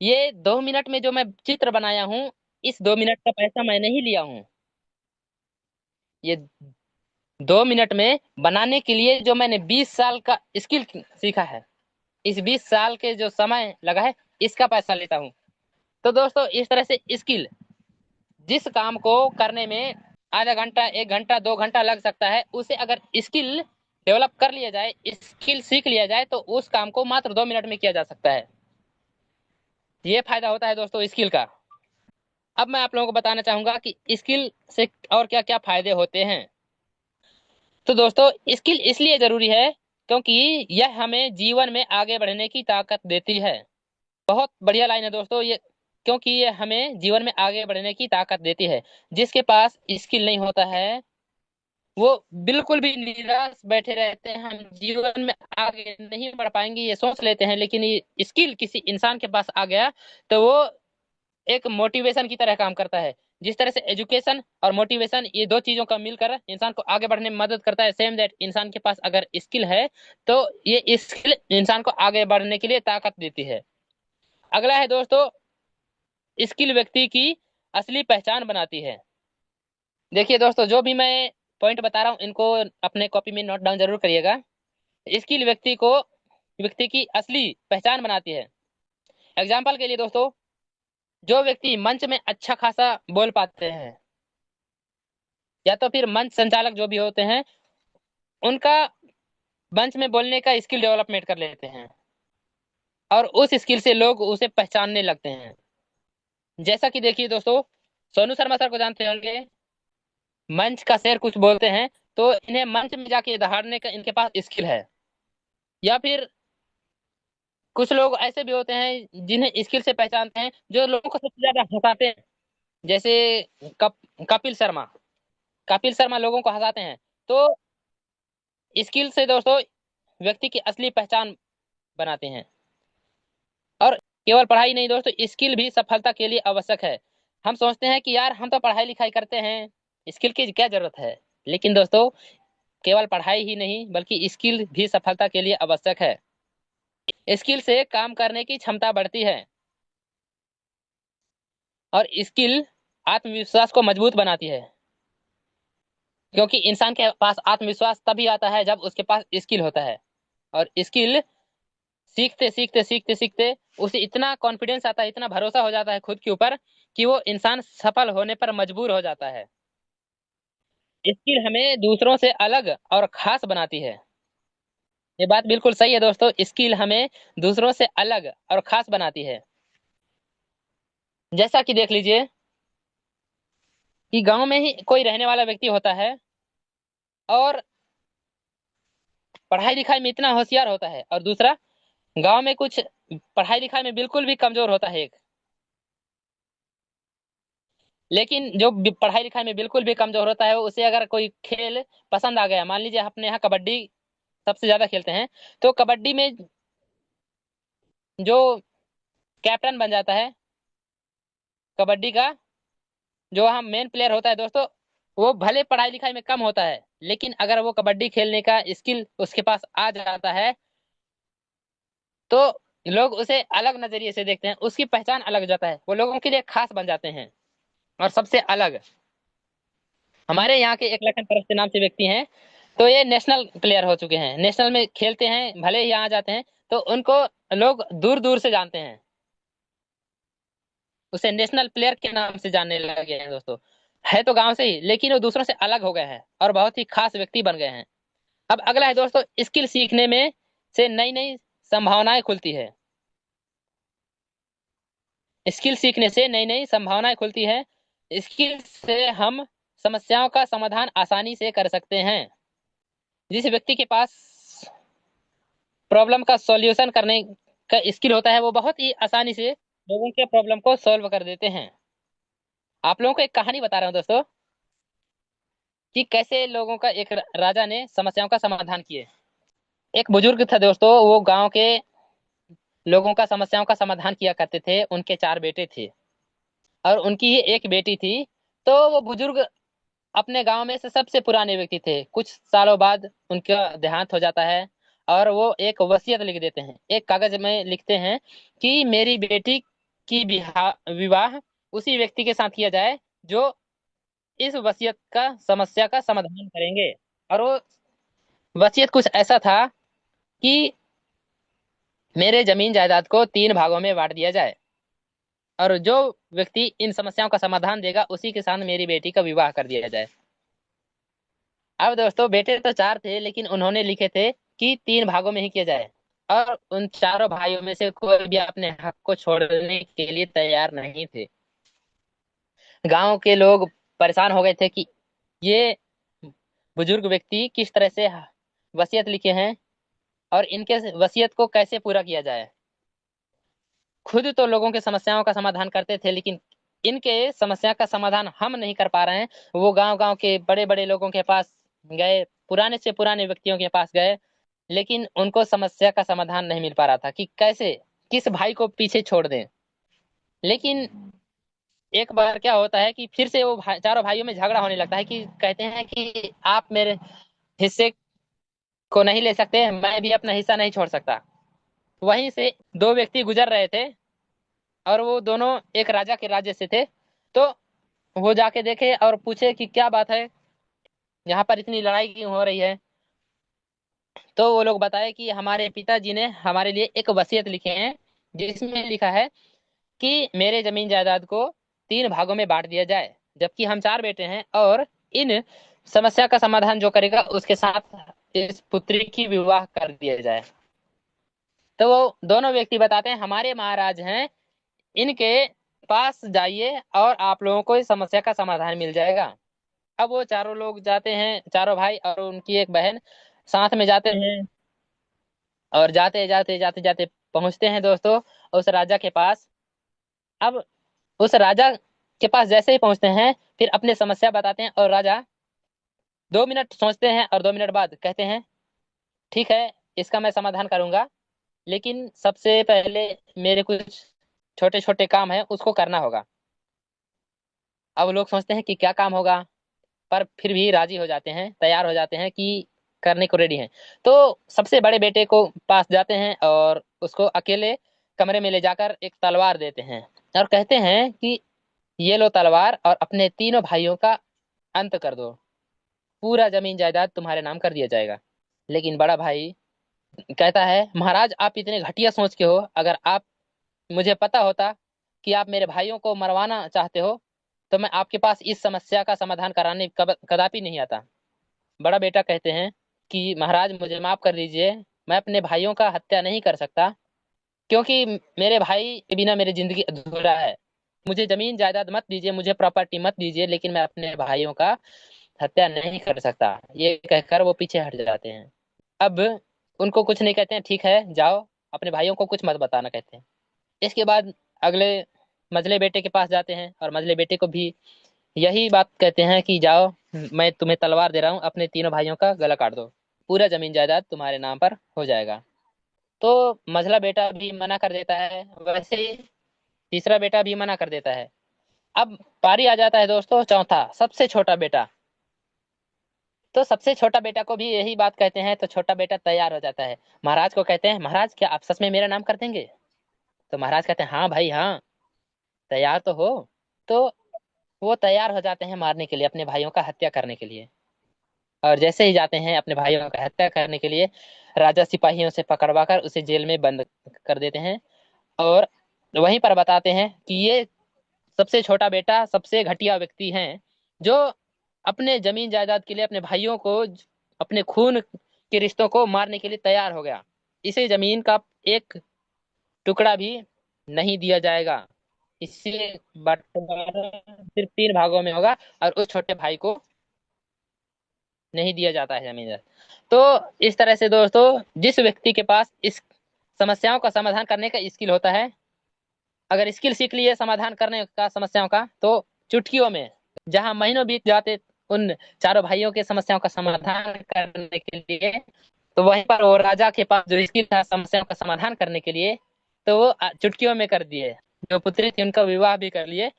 ये 2 मिनट में जो मैं चित्र बनाया हूँ, इस 2 मिनट का पैसा मैं नहीं लिया हूँ। ये 2 मिनट में बनाने के लिए जो मैंने 20 साल का स्किल सीखा है, इस 20 साल के जो समय लगा है, इसका पैसा लेता हूँ। तो दोस्तों, इस तरह से स्किल, जिस काम को करने में आधा घंटा, 1 घंटा, 2 घंटा लग सकता है, उसे अगर स्किल डेवलप कर लिया जाए, स्किल सीख लिया जाए, तो उस काम को मात्र 2 मिनट में किया जा सकता है। ये फायदा होता है दोस्तों स्किल का। अब मैं आप लोगों को बताना चाहूंगा कि स्किल से और क्या क्या फायदे होते हैं। तो दोस्तों, स्किल इसलिए जरूरी है क्योंकि यह हमें जीवन में आगे बढ़ने की ताकत देती है। बहुत बढ़िया लाइन है दोस्तों ये। क्योंकि ये हमें जीवन में आगे बढ़ने की ताकत देती है। जिसके पास स्किल नहीं होता है, वो बिल्कुल भी निराश बैठे रहते हैं, हम जीवन में आगे नहीं बढ़ पाएंगे ये सोच लेते हैं। लेकिन ये स्किल किसी इंसान के पास आ गया, तो वो एक मोटिवेशन की तरह काम करता है। जिस तरह से एजुकेशन और मोटिवेशन, ये दो चीजों का मिलकर इंसान को आगे बढ़ने में मदद करता है, सेम दैट इंसान के पास अगर स्किल है, तो ये स्किल इंसान को आगे बढ़ने के लिए ताकत देती है। अगला है दोस्तों, स्किल व्यक्ति की असली पहचान बनाती है। देखिए दोस्तों, जो भी मैं पॉइंट बता रहा हूँ, इनको अपने कॉपी में नोट डाउन जरूर करिएगा। स्किल व्यक्ति की असली पहचान बनाती है। एग्जाम्पल के लिए दोस्तों, जो व्यक्ति मंच में अच्छा खासा बोल पाते हैं, या तो फिर मंच संचालक जो भी होते हैं, उनका मंच में बोलने का स्किल डेवलपमेंट कर लेते हैं, और उस स्किल से लोग उसे पहचानने लगते हैं। जैसा कि देखिए दोस्तों, सोनू शर्मा सर को जानते होंगे। मंच का शेर कुछ बोलते हैं, तो इन्हें मंच में जाके दहाड़ने का इनके पास स्किल है। या फिर कुछ लोग ऐसे भी होते हैं जिन्हें स्किल से पहचानते हैं, जो लोगों को सबसे ज्यादा हंसाते हैं। जैसे कपिल शर्मा। कपिल शर्मा लोगों को हंसाते हैं। तो स्किल से दोस्तों व्यक्ति की असली पहचान बनाते हैं। और केवल पढ़ाई नहीं दोस्तों, स्किल भी सफलता के लिए आवश्यक है। हम सोचते हैं कि यार हम तो पढ़ाई लिखाई करते हैं, स्किल की क्या जरूरत है। लेकिन दोस्तों, केवल पढ़ाई ही नहीं बल्कि स्किल भी सफलता के लिए आवश्यक है। स्किल से काम करने की क्षमता बढ़ती है, और स्किल आत्मविश्वास को मजबूत बनाती है। क्योंकि इंसान के पास आत्मविश्वास तभी आता है जब उसके पास स्किल होता है। और स्किल सीखते सीखते सीखते सीखते उसे इतना कॉन्फिडेंस आता है, इतना भरोसा हो जाता है खुद के ऊपर, कि वो इंसान सफल होने पर मजबूर हो जाता है। स्किल हमें दूसरों से अलग और खास बनाती है। ये बात बिल्कुल सही है दोस्तों, स्किल हमें दूसरों से अलग और खास बनाती है। जैसा कि देख लीजिए कि गांव में ही कोई रहने वाला व्यक्ति होता है, और पढ़ाई लिखाई में इतना होशियार होता है, और दूसरा गांव में कुछ पढ़ाई लिखाई में बिल्कुल भी कमजोर होता है एक। लेकिन जो पढ़ाई लिखाई में बिल्कुल भी कमजोर होता है, उसे अगर कोई खेल पसंद आ गया, मान लीजिए अपने यहाँ कबड्डी सबसे ज्यादा खेलते हैं, तो कबड्डी में जो कैप्टन बन जाता है कबड्डी का, जो हम मेन प्लेयर होता है दोस्तों, वो भले पढ़ाई लिखाई में कम होता है, लेकिन अगर वो कबड्डी खेलने का स्किल उसके पास आ जाता है, तो लोग उसे अलग नजरिए से देखते हैं, उसकी पहचान अलग हो जाता है, वो लोगों के लिए खास बन जाते हैं और सबसे अलग। हमारे यहाँ के एक लखन परस्ते नाम से व्यक्ति हैं, तो ये नेशनल प्लेयर हो चुके हैं, नेशनल में खेलते हैं, भले ही यहाँ जाते हैं, तो उनको लोग दूर दूर से जानते हैं, उसे नेशनल प्लेयर के नाम से जानने लगे हैं दोस्तों। है तो गांव से ही, लेकिन वो दूसरों से अलग हो गए हैं और बहुत ही खास व्यक्ति बन गए हैं। अब अगला है दोस्तों, स्किल सीखने में से नई नई संभावनाएं खुलती है। स्किल सीखने से नई नई संभावनाएं खुलती है। स्किल से हम समस्याओं का समाधान आसानी से कर सकते हैं। जिस व्यक्ति के पास प्रॉब्लम का सॉल्यूशन करने का स्किल होता है, वो बहुत ही आसानी से लोगों के प्रॉब्लम को सॉल्व कर देते हैं। आप लोगों को एक कहानी बता रहा हूँ दोस्तों, कि कैसे लोगों का एक राजा ने समस्याओं का समाधान किए। एक बुजुर्ग था दोस्तों, वो गांव के लोगों का समस्याओं का समाधान किया करते थे। उनके 4 बेटे थे, और उनकी ही एक बेटी थी। तो वो बुजुर्ग अपने गांव में से सबसे पुराने व्यक्ति थे। कुछ सालों बाद उनका देहांत हो जाता है, और वो एक वसीयत लिख देते हैं, एक कागज में लिखते हैं कि मेरी बेटी कि विवाह उसी व्यक्ति के साथ किया जाए जो इस वसीयत का समस्या का समाधान करेंगे। और वो वसीयत कुछ ऐसा था कि मेरे जमीन जायदाद को 3 भागों में बांट दिया जाए, और जो व्यक्ति इन समस्याओं का समाधान देगा उसी के साथ मेरी बेटी का विवाह कर दिया जाए। अब दोस्तों, बेटे तो 4 थे, लेकिन उन्होंने लिखे थे कि 3 भागों में ही किया जाए, और उन चारों भाइयों में से कोई भी अपने हक को छोड़ने के लिए तैयार नहीं थे। गांव के लोग परेशान हो गए थे कि ये बुजुर्ग व्यक्ति किस तरह से वसीयत लिखे हैं, और इनके वसीयत को कैसे पूरा किया जाए। खुद तो लोगों के समस्याओं का समाधान करते थे, लेकिन इनके समस्या का समाधान हम नहीं कर पा रहे हैं। वो गांव गांव के बड़े बड़े लोगों के पास गए, पुराने से पुराने व्यक्तियों के पास गए, लेकिन उनको समस्या का समाधान नहीं मिल पा रहा था कि कैसे किस भाई को पीछे छोड़ दें। लेकिन एक बार क्या होता है कि फिर से वो चारों भाइयों में झगड़ा होने लगता है कि कहते हैं कि आप मेरे हिस्से को नहीं ले सकते, मैं भी अपना हिस्सा नहीं छोड़ सकता। वहीं से 2 व्यक्ति गुजर रहे थे, और वो दोनों एक राजा के राज्य से थे। तो वो जाके देखे और पूछे कि क्या बात है, यहाँ पर इतनी लड़ाई क्यों हो रही है। तो वो लोग बताए कि हमारे पिताजी ने हमारे लिए एक वसीयत लिखे हैं, जिसमें लिखा है कि मेरे जमीन जायदाद को 3 भागों में बांट दिया जाए, जबकि हम 4 बेटे हैं, और इन समस्या का समाधान जो करेगा उसके साथ इस पुत्री की विवाह कर दिया जाए। तो वो दोनों व्यक्ति बताते हैं हमारे महाराज हैं, इनके पास जाइए और आप लोगों को इस समस्या का समाधान मिल जाएगा। अब वो चारों लोग जाते हैं, चारों भाई और उनकी एक बहन साथ में जाते हैं, और जाते जाते जाते जाते पहुंचते हैं दोस्तों उस राजा के पास। अब उस राजा के पास जैसे ही पहुंचते हैं, फिर अपनी समस्या बताते हैं, और राजा 2 मिनट सोचते हैं और 2 मिनट बाद कहते हैं ठीक है, इसका मैं समाधान करूंगा, लेकिन सबसे पहले मेरे कुछ छोटे छोटे काम है उसको करना होगा। अब लोग सोचते हैं कि क्या काम होगा, पर फिर भी राजी हो जाते हैं, तैयार हो जाते हैं कि करने को रेडी हैं। तो सबसे बड़े बेटे को पास जाते हैं और उसको अकेले कमरे में ले जाकर एक तलवार देते हैं, और कहते हैं कि ये लो तलवार, और अपने तीनों भाइयों का अंत कर दो, पूरा जमीन जायदाद तुम्हारे नाम कर दिया जाएगा। लेकिन बड़ा भाई कहता है महाराज, आप इतने घटिया सोच के हो, अगर आप मुझे पता होता कि आप मेरे भाइयों को मरवाना चाहते हो, तो मैं आपके पास इस समस्या का समाधान कराने कदापि नहीं आता। बड़ा बेटा कहते हैं कि महाराज मुझे माफ कर दीजिए, मैं अपने भाइयों का हत्या नहीं कर सकता, क्योंकि मेरे भाई के बिना मेरी जिंदगी अधूरा है। मुझे जमीन जायदाद मत दीजिए, मुझे प्रॉपर्टी मत दीजिए, लेकिन मैं अपने भाइयों का हत्या नहीं कर सकता। ये कहकर वो पीछे हट जाते हैं। अब उनको कुछ नहीं कहते हैं, ठीक है जाओ, अपने भाइयों को कुछ मत बताना कहते हैं। इसके बाद अगले मझले बेटे के पास जाते हैं, और मझले बेटे को भी यही बात कहते हैं कि जाओ, मैं तुम्हें तलवार दे रहा हूँ, अपने तीनों भाइयों का गला काट दो, पूरा जमीन जायदाद तुम्हारे नाम पर हो जाएगा। तो मझला बेटा भी मना कर देता है, वैसे ही तीसरा बेटा भी मना कर देता है। अब पारी आ जाता है दोस्तों चौथा, सबसे छोटा बेटा। तो सबसे छोटा बेटा को भी यही बात कहते हैं, तो छोटा बेटा तैयार हो जाता है, महाराज को कहते हैं महाराज क्या आप सच में मेरा नाम कर देंगे। तो महाराज कहते हैं हाँ भाई हाँ, तैयार तो हो। तो वो तैयार हो जाते हैं मारने के लिए, अपने भाइयों का हत्या करने के लिए। और जैसे ही जाते हैं अपने भाइयों का हत्या करने के लिए, राजा सिपाहियों से पकड़वा कर उसे जेल में बंद कर देते हैं, और वहीं पर बताते हैं कि ये सबसे छोटा बेटा सबसे घटिया व्यक्ति हैं, जो अपने जमीन जायदाद के लिए अपने भाइयों को, अपने खून के रिश्तों को मारने के लिए तैयार हो गया। इसे जमीन का एक टुकड़ा भी नहीं दिया जाएगा, इसे बंटवारा सिर्फ 3 भागों में होगा, और उस छोटे भाई को नहीं दिया जाता है जमीन जायदाद। तो इस तरह से दोस्तों, जिस व्यक्ति के पास इस समस्याओं का समाधान करने का स्किल होता है, अगर स्किल सीख लिए समाधान करने का समस्याओं का, तो चुटकियों में, जहां महीनों बीत जाते उन चारों भाइयों के समस्याओं का समाधान करने के लिए, तो वहीं पर वो राजा के पास जो स्किल था समस्याओं का समाधान करने के लिए, तो वो चुटकियों में कर दिए, जो पुत्री थी उनका विवाह भी कर लिए।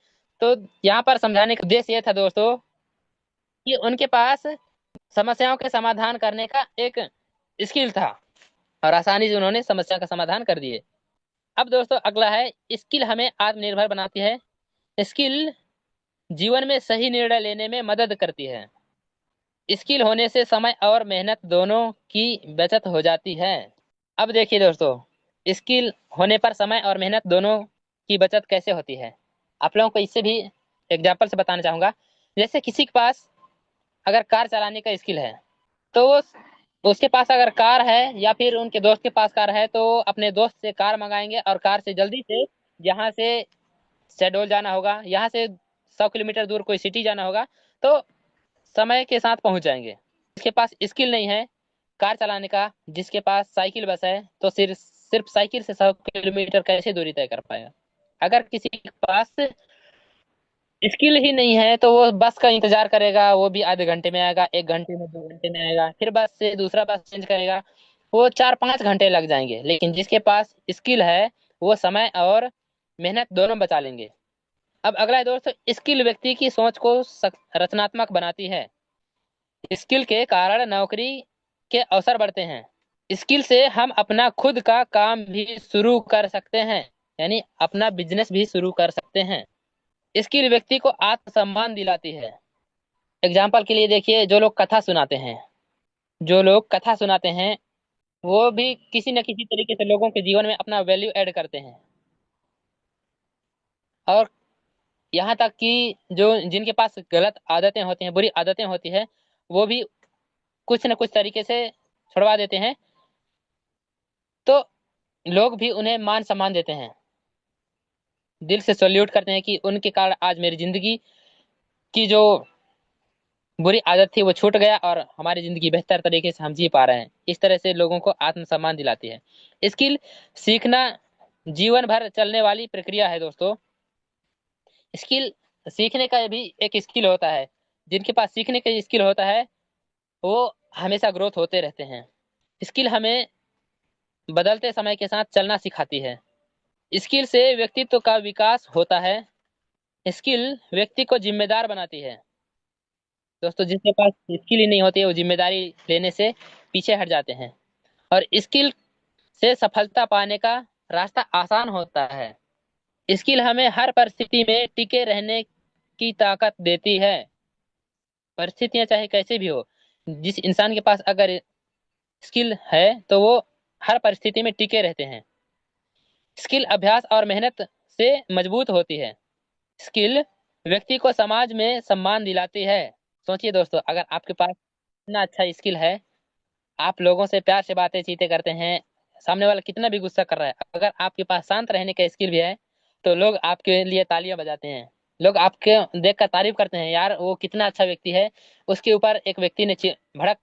तो यहाँ पर समझाने का उद्देश्य ये था दोस्तों कि उनके पास समस्याओं के समाधान करने का एक स्किल था, और आसानी से उन्होंने समस्या का समाधान कर दिए। अब दोस्तों अगला है, स्किल हमें आत्मनिर्भर बनाती है। स्किल जीवन में सही निर्णय लेने में मदद करती है। स्किल होने से समय और मेहनत दोनों की बचत हो जाती है। अब देखिए दोस्तों, स्किल होने पर समय और मेहनत दोनों की बचत कैसे होती है, आप लोगों को इससे भी एग्जाम्पल से बताना चाहूंगा। जैसे किसी के पास अगर कार चलाने का स्किल है, तो उसके पास अगर कार है या फिर उनके दोस्त के पास कार है, तो अपने दोस्त से कार मंगाएंगे और कार से जल्दी से यहाँ से शहडोल जाना होगा, यहाँ से 100 किलोमीटर दूर कोई सिटी जाना होगा, तो समय के साथ पहुंच जाएंगे। जिसके पास स्किल नहीं है कार चलाने का, जिसके पास साइकिल बस है, तो सिर्फ सिर्फ साइकिल से 100 किलोमीटर कैसे दूरी तय कर पाएगा। अगर किसी के पास स्किल ही नहीं है, तो वो बस का इंतजार करेगा, वो भी आधे घंटे में आएगा, 1 घंटे में, 2 घंटे में आएगा, फिर बस से दूसरा बस चेंज करेगा, वो 4-5 घंटे लग जाएंगे। लेकिन जिसके पास स्किल है, वो समय और मेहनत दोनों बचा लेंगे। अब अगला है दोस्तों, स्किल व्यक्ति की सोच को रचनात्मक बनाती है। स्किल के कारण नौकरी के अवसर बढ़ते हैं। स्किल से हम अपना खुद का काम भी शुरू कर सकते हैं, यानी अपना बिजनेस भी शुरू कर सकते हैं। स्किल व्यक्ति को आत्मसम्मान दिलाती है। एग्जाम्पल के लिए देखिए, जो लोग कथा सुनाते हैं, वो भी किसी न किसी तरीके से लोगों के जीवन में अपना वैल्यू ऐड करते हैं। और यहाँ तक कि जो जिनके पास गलत आदतें होती हैं, बुरी आदतें होती है, वो भी कुछ न कुछ तरीके से छुड़वा देते हैं, तो लोग भी उन्हें मान सम्मान देते हैं, दिल से सल्यूट करते हैं कि उनके कारण आज मेरी जिंदगी की जो बुरी आदत थी वो छूट गया और हमारी जिंदगी बेहतर तरीके से हम जी पा रहे हैं। इस तरह से लोगों को आत्मसम्मान दिलाती है। स्किल सीखना जीवन भर चलने वाली प्रक्रिया है दोस्तों। स्किल सीखने का भी एक स्किल होता है। जिनके पास सीखने का स्किल होता है, वो हमेशा ग्रोथ होते रहते हैं। स्किल हमें बदलते समय के साथ चलना सिखाती है। स्किल से व्यक्तित्व का विकास होता है। स्किल व्यक्ति को जिम्मेदार बनाती है। दोस्तों, जिसके पास स्किल ही नहीं होती है, वो जिम्मेदारी लेने से पीछे हट जाते हैं। और स्किल से सफलता पाने का रास्ता आसान होता है। स्किल हमें हर परिस्थिति में टिके रहने की ताकत देती है। परिस्थितियां चाहे कैसे भी हो, जिस इंसान के पास अगर स्किल है, तो वो हर परिस्थिति में टिके रहते हैं। स्किल अभ्यास और मेहनत से मजबूत होती है। स्किल व्यक्ति को समाज में सम्मान दिलाती है। सोचिए दोस्तों, अगर आपके पास इतना अच्छा स्किल है, आप लोगों से प्यार से बातें चीतें करते हैं, सामने वाला कितना भी गुस्सा कर रहा है, अगर आपके पास शांत रहने का स्किल भी है, तो लोग आपके लिए तालियां बजाते हैं। लोग आपके देखकर तारीफ करते हैं, यार वो कितना अच्छा व्यक्ति है। उसके ऊपर एक व्यक्ति ने भड़क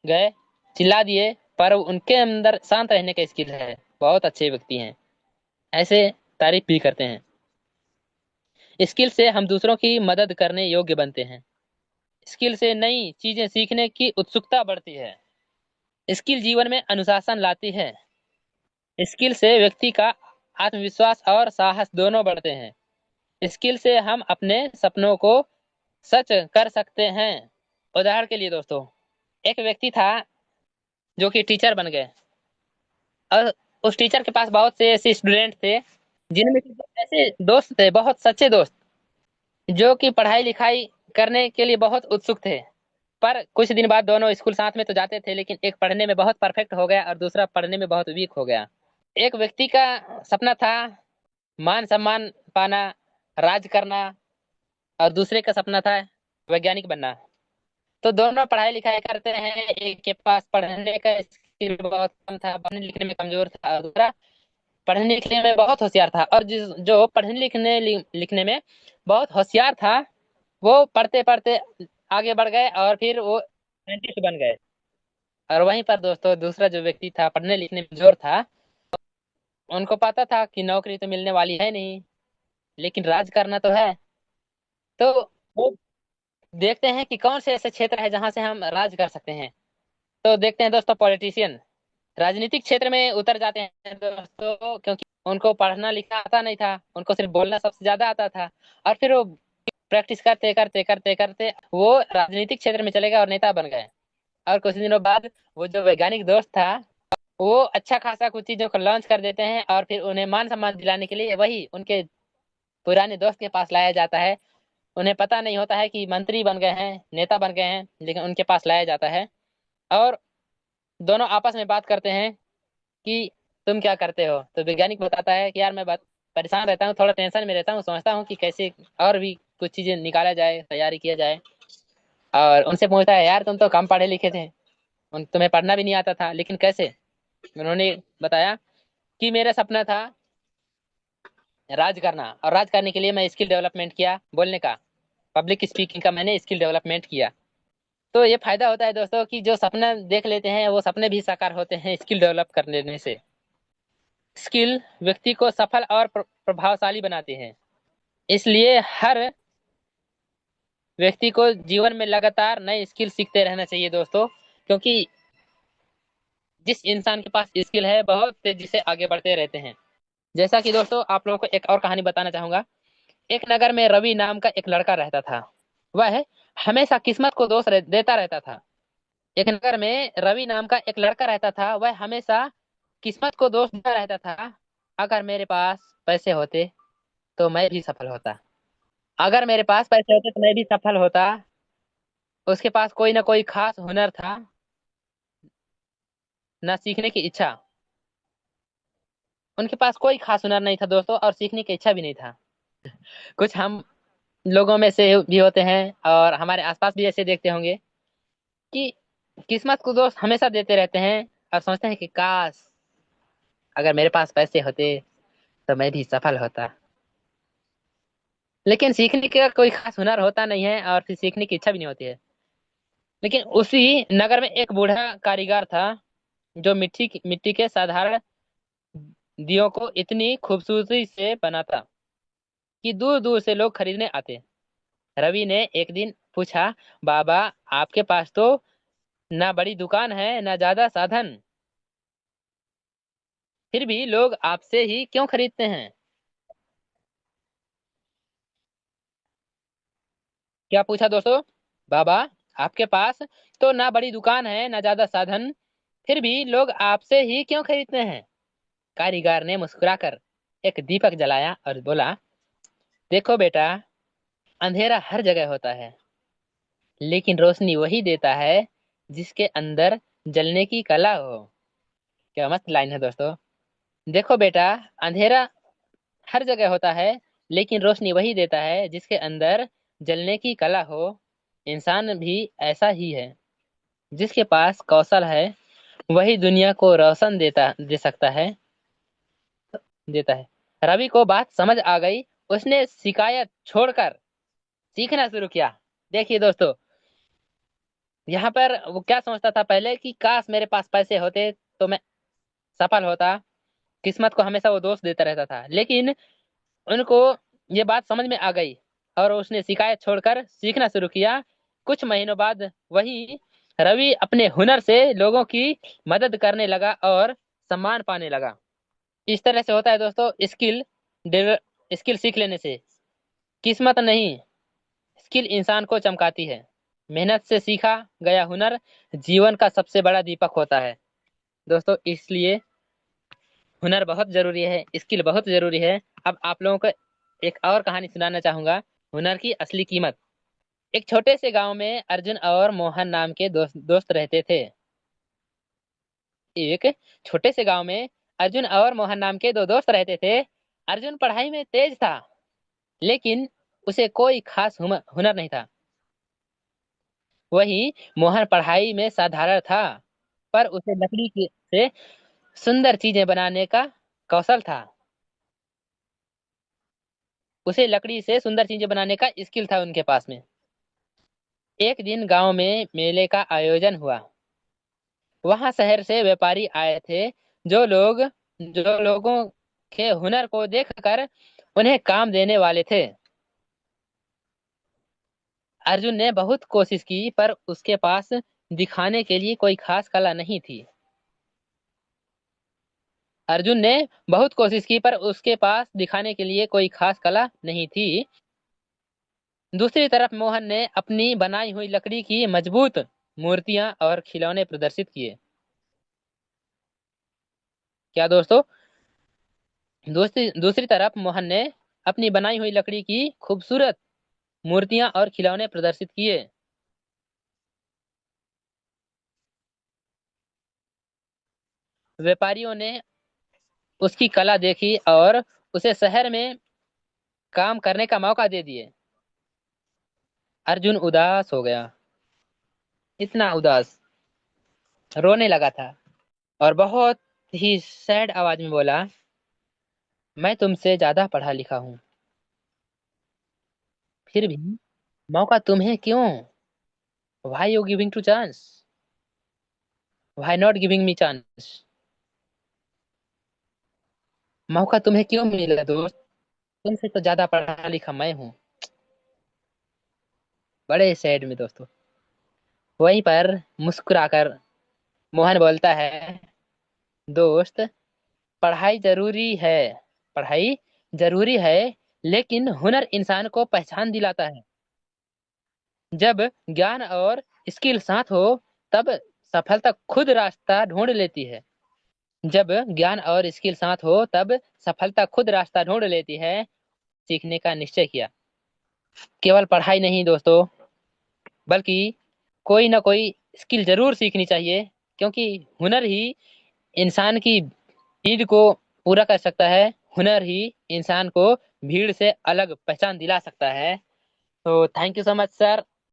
गए, चिल्ला दिए, पर उनके अंदर शांत रहने का स्किल है, बहुत अच्छे व्यक्ति हैं, ऐसे तारीफ भी करते हैं। स्किल से हम दूसरों की मदद करने योग्य बनते हैं। स्किल से नई चीजें सीखने की उत्सुकता बढ़ती है। स्किल जीवन में अनुशासन लाती है। स्किल से व्यक्ति का आत्मविश्वास और साहस दोनों बढ़ते हैं। स्किल से हम अपने सपनों को सच कर सकते हैं। उदाहरण के लिए दोस्तों, एक व्यक्ति था जो कि टीचर बन गए, और उस टीचर के पास बहुत से ऐसे स्टूडेंट थे, जिनमें से कुछ ऐसे दोस्त थे, बहुत सच्चे दोस्त, जो कि पढ़ाई लिखाई करने के लिए बहुत उत्सुक थे। पर कुछ दिन बाद दोनों स्कूल साथ में तो जाते थे, लेकिन एक पढ़ने में बहुत परफेक्ट हो गया और दूसरा पढ़ने में बहुत वीक हो गया। एक व्यक्ति का सपना था मान सम्मान पाना, राज करना, और दूसरे का सपना था वैज्ञानिक बनना। तो दोनों पढ़ाई लिखाई करते हैं। एक के पास पढ़ने का स्किल बहुत कम था, पढ़ने लिखने में कमजोर था, और दूसरा पढ़ने लिखने में बहुत होशियार था। और जिस जो पढ़ने लिखने में बहुत होशियार था, वो पढ़ते पढ़ते आगे बढ़ गए और फिर वो साइंटिस्ट बन गए। और वहीं पर दोस्तों, दूसरा जो व्यक्ति था पढ़ने लिखने में जोर था, उनको पता था कि नौकरी तो मिलने वाली है नहीं, लेकिन राज करना तो है। तो वो देखते हैं कि कौन से ऐसे क्षेत्र है जहां से हम राज कर सकते हैं। तो देखते हैं दोस्तों, पॉलिटिशियन राजनीतिक क्षेत्र में उतर जाते हैं दोस्तों, क्योंकि उनको पढ़ना लिखना आता नहीं था, उनको सिर्फ बोलना सबसे ज्यादा आता था। और फिर वो प्रैक्टिस करते करते करते करते वो राजनीतिक क्षेत्र में चले गए और नेता बन गए। और कुछ दिनों बाद वो जो वैज्ञानिक दोस्त था, वो अच्छा खासा कुछ चीजों को लॉन्च कर देते हैं और फिर उन्हें मान सम्मान दिलाने के लिए वही उनके पुराने दोस्त के पास लाया जाता है। उन्हें पता नहीं होता है कि मंत्री बन गए हैं, नेता बन गए हैं, लेकिन उनके पास लाया जाता है और दोनों आपस में बात करते हैं कि तुम क्या करते हो। तो वैज्ञानिक बताता है कि यार मैं बात परेशान रहता हूँ, थोड़ा टेंशन में रहता हूँ, सोचता हूँ कि कैसे और भी कुछ चीजें निकाला जाए, तैयारी किया जाए। और उनसे पूछता है यार तुम तो कम पढ़े लिखे थे, तुम्हें पढ़ना भी नहीं आता था, लेकिन कैसे। उन्होंने बताया कि मेरा सपना था राज करना, और राज करने के लिए मैं स्किल डेवलपमेंट किया, बोलने का, पब्लिक स्पीकिंग का मैंने स्किल डेवलपमेंट किया। तो ये फायदा होता है दोस्तों कि जो सपना देख लेते हैं वो सपने भी साकार होते हैं स्किल डेवलप कर लेने से। स्किल व्यक्ति को सफल और प्रभावशाली बनाते हैं। इसलिए हर व्यक्ति को जीवन में लगातार नए स्किल सीखते रहना चाहिए दोस्तों, क्योंकि जिस इंसान के पास स्किल है बहुत तेजी से आगे बढ़ते रहते हैं। जैसा कि दोस्तों आप लोगों को एक और कहानी बताना चाहूंगा। एक नगर में रवि नाम का एक लड़का रहता था। वह हमेशा किस्मत को देता रहता था। एक नगर में रवि नाम का एक लड़का रहता था, वह हमेशा किस्मत को दोष देता रहता था। अगर मेरे पास पैसे होते तो मैं भी सफल होता, अगर मेरे पास पैसे होते तो मैं भी सफल होता। उसके पास कोई ना कोई खास हुनर था, न सीखने की इच्छा। उनके पास कोई खास हुनर नहीं था दोस्तों, और सीखने की इच्छा भी नहीं था। कुछ हम लोगों में से भी होते हैं और हमारे आसपास भी ऐसे देखते होंगे कि किस्मत को दोस्त हमेशा देते रहते हैं और सोचते हैं कि काश अगर मेरे पास पैसे होते तो मैं भी सफल होता। लेकिन सीखने का कोई खास हुनर होता नहीं है और फिर सीखने की इच्छा भी नहीं होती है। लेकिन उसी नगर में एक बूढ़ा कारीगर था जो मिट्टी के साधारण दियों को इतनी खूबसूरती से बनाता कि दूर दूर से लोग खरीदने आते। रवि ने एक दिन पूछा, बाबा आपके पास तो ना बड़ी दुकान है ना ज्यादा साधन, फिर भी लोग आपसे ही क्यों खरीदते हैं। क्या पूछा दोस्तों? बाबा आपके पास तो ना बड़ी दुकान है ना ज्यादा साधन, फिर भी लोग आपसे ही क्यों खरीदते हैं। कारीगर ने मुस्कुराकर एक दीपक जलाया और बोला, देखो बेटा, अंधेरा हर जगह होता है, लेकिन रोशनी वही देता है जिसके अंदर जलने की कला हो। क्या मस्त लाइन है दोस्तों। देखो बेटा, अंधेरा हर जगह होता है, लेकिन रोशनी वही देता है जिसके अंदर जलने की कला हो। इंसान भी ऐसा ही है, जिसके पास कौशल है वही दुनिया को रोशन दे सकता है, देता है। रवि को बात समझ आ गई। उसने शिकायत छोड़कर सीखना शुरू किया। देखिए दोस्तों, यहाँ पर वो क्या सोचता था पहले कि काश मेरे पास पैसे होते तो मैं सफल होता। किस्मत को हमेशा वो दोष देता रहता था, लेकिन उनको ये बात समझ में आ गई और उसने शिकायत छोड़कर सीखना शुरू किया। कुछ महीनों बाद वही रवि अपने हुनर से लोगों की मदद करने लगा और सम्मान पाने लगा। इस तरह से होता है दोस्तों स्किल सीख लेने से। किस्मत नहीं, स्किल इंसान को चमकाती है। मेहनत से सीखा गया हुनर जीवन का सबसे बड़ा दीपक होता है दोस्तों। इसलिए हुनर बहुत जरूरी है, स्किल बहुत जरूरी है। अब आप लोगों को एक और कहानी सुनाना चाहूंगा, हुनर की असली कीमत। एक छोटे से गांव में अर्जुन और मोहन नाम के दोस्त रहते थे। एक छोटे से गांव में अर्जुन और मोहन नाम के दो दोस्त रहते थे। अर्जुन पढ़ाई में तेज था, लेकिन उसे कोई खास हुनर नहीं था। वहीं मोहन पढ़ाई में साधारण था, पर उसे से सुंदर चीजें बनाने का कौशल था। उसे लकड़ी से सुंदर चीजें बनाने का स्किल था उनके पास में। एक दिन गांव में मेले का आयोजन हुआ। वहां शहर से व्यापारी आए थे, जो लोगों के हुनर को देखकर उन्हें काम देने वाले थे। अर्जुन ने बहुत कोशिश की, पर उसके पास दिखाने के लिए कोई खास कला नहीं थी। अर्जुन ने बहुत कोशिश की, पर उसके पास दिखाने के लिए कोई खास कला नहीं थी। दूसरी तरफ मोहन ने अपनी बनाई हुई लकड़ी की मजबूत मूर्तियां और खिलौने प्रदर्शित किए। क्या दोस्तों, दूसरी तरफ मोहन ने अपनी बनाई हुई लकड़ी की खूबसूरत मूर्तियां और खिलौने प्रदर्शित किए। व्यापारियों ने उसकी कला देखी और उसे शहर में काम करने का मौका दे दिए। अर्जुन उदास हो गया, इतना उदास, रोने लगा था और बहुत ही सैड आवाज में बोला, मैं तुमसे ज्यादा पढ़ा लिखा हूँ, फिर भी मौका तुम्हें क्यों? Why you giving to chance? Why not giving me chance? मौका तुम्हें क्यों मिला दोस्त? तुमसे तो ज्यादा पढ़ा लिखा मैं हूँ। बड़े सैड में दोस्तों। वहीं पर मुस्कुराकर मोहन बोलता है, दोस्त, पढ़ाई जरूरी है, पढ़ाई जरूरी है, लेकिन हुनर इंसान को पहचान दिलाता है। जब ज्ञान और स्किल साथ हो, तब सफलता खुद रास्ता ढूंढ लेती है। जब ज्ञान और स्किल साथ हो, तब सफलता खुद रास्ता ढूंढ लेती है। सीखने का निश्चय किया। केवल पढ़ाई नहीं दोस्तों, बल्कि कोई ना कोई स्किल जरूर सीखनी चाहिए, क्योंकि हुनर ही इंसान की नीड को पूरा कर सकता है। हुनर ही इंसान को भीड़ से अलग पहचान दिला सकता है। तो thank you so much sir.